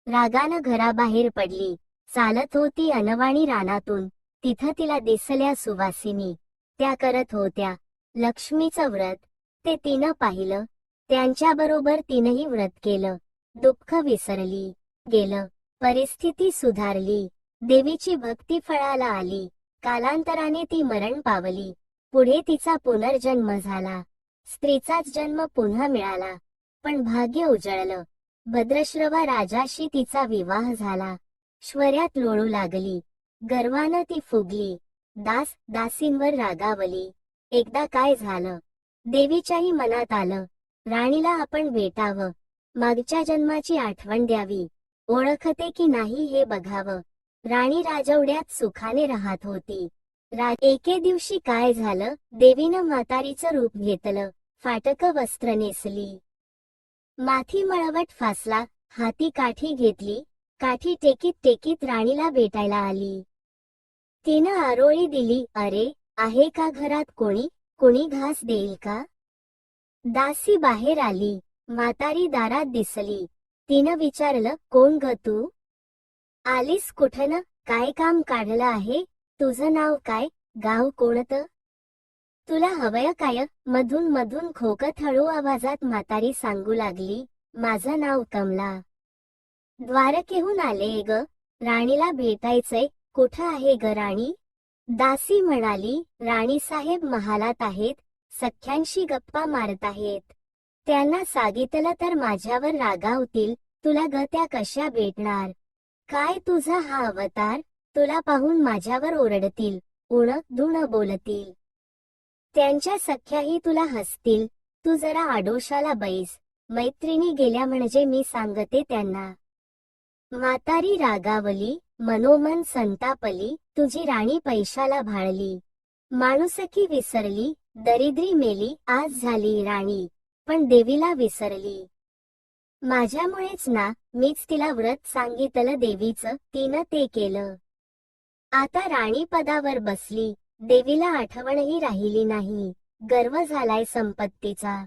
रागानं घराबाहेर पडली. चालत होती अनवाणी रानातून. तिथं तिला दिसल्या सुवासिनी. त्या करत होत्या लक्ष्मीचं व्रत. ते तिनं पाहिलं. त्यांच्याबरोबर तिनंही व्रत केलं. दुःख विसरली गेलं. परिस्थिती सुधारली. देवीची भक्ती फळाला आली. कालांतराने ती मरण पावली. पुढे तिचा पुनर्जन्म झाला. स्त्रीचाच जन्म पुन्हा मिळाला. पण भाग्य उजळलं. भद्रश्रवा राजाशी तिचा विवाह झाला. श्वर्यात लोळू लागली. गर्वानं ती फुगली. दास दासींवर रागावली. एकदा काय झालं? देवीच्याही मनात आलं, राणीला आपण भेटावं, मागच्या जन्माची आठवण द्यावी, ओळखते की नाही हे बघावं. राणी राजवड्यात सुखाने राहत होती. एके दिवशी काय झालं? देवीनं म्हातारीचं रूप घेतलं. फाटकं वस्त्र नेसली. माथी मळवट फासला. हाती काठी घेतली. काठी टेकीत टेकीत राणीला भेटायला आली. तिनं आरोळी दिली. अरे, आहे का घरात कोणी? कोणी घास देईल का? दासी बाहेर आली. म्हातारी दारात दिसली. तिनं विचारलं, कोण ग तू? आलीस कुठनं? काय काम काढलं आहे? तुझं नाव काय? गाव कोणतं? तुला हवंय काय? मधून मधून खोकत हळू आवाजात म्हातारी सांगू लागली, माझं नाव कमला. द्वारकेहून आले ग. राणीला भेटायचंय. कुठं आहे ग राणी? दासी म्हणाली, राणीसाहेब महालात आहेत. सख्यांशी गप्पा मारत आहेत. त्यांना सांगितलं तर माझ्यावर रागावतील. तुला ग त्या कशा भेटणार? काय तुझा हा अवतार? तुला पाहून माझ्यावर ओरडतील. उणं दुणं बोलतील. त्यांच्या सख्याही तुला हसतील. तू जरा आडोशाला बैस. मैत्रिणी गेल्या म्हणजे मी सांगते त्यांना. म्हातारी रागावली. मनोमन संतापली. तुझी राणी पैशाला भाळली. माणुसकी विसरली. दरिद्री मेली. आज झाली राणी, पण देवीला विसरली. माझ्यामुळेच ना. मीच तिला व्रत सांगितलं देवीचं. तिनं ते केलं. आता राणी पदावर बसली. देवीला आठवणही राहिली नाही. गर्व झालाय संपत्तीचा.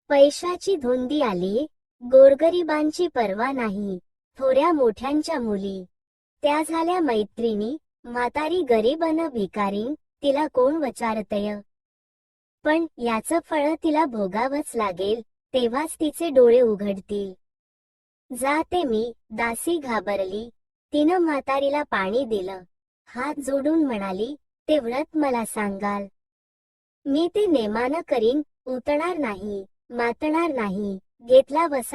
पैशाची धुंदी आली. गोरगरिबांची पर्वा नाही. थोड्या मोठ्यांच्या मुली त्या झाल्या मैत्रिणी. म्हातारी गरीब अन भिकारी. तिला कोण विचारतय? पण याचं फळ तिला भोगावंच लागेल. तेव्हाच तिचे डोळे उघडतील. जाते मी. दासी घाबरली. तिनं म्हातारीला पाणी दिलं. हात जोडून म्हणाली, ते व्रत मला सांगाल? मी ते नेमानं करीन. उतणार नाही, मातणार नाही. घेतला वसा